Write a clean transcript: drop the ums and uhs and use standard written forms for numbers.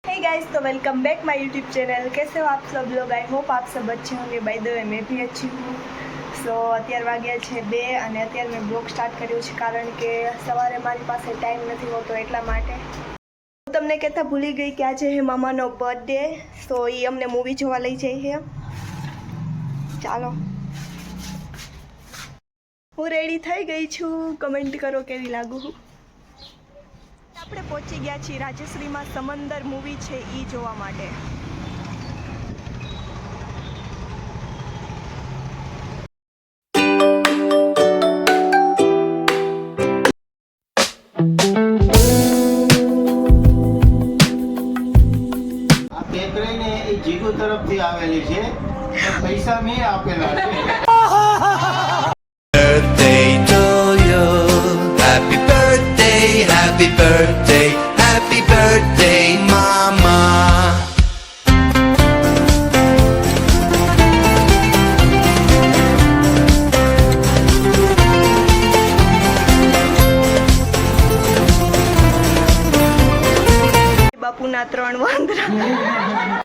Hey guys, तो welcome back my YouTube channel. कैसे हो आप सब लोग? आई होप आप सब अच्छे होंगे। बाय द वे मैं भी अच्छी हूँ। સો અત્યારે વાગ્યા છે 2 અને અત્યારે મેં બ્લોગ સ્ટાર્ટ કર્યું છે કારણ કે સવારે મારી પાસે ટાઈમ નથી હોતો એટલા માટે। હું તમને કહેતા ભૂલી ગઈ કે આજે હે મામાનો બર્થડે, સો એ અમને મૂવી જોવા લઈ જાય છે। ચાલો, હું રેડી થઈ ગઈ છું। કમેન્ટ કરો કેવી લાગુ હું। આપણે પહોંચી ગયા છીએ રાજેશ્રીમાં સમંદર મૂવી છે એ જોવા માટે। આ કેક રહીને એ જીગુ તરફથી આવેલી છે, પણ પૈસા મેં આપેલા છે। Birthday to you. Happy birthday, happy birthday, happy birthday, mama. બાપુના 3 વાંદરા।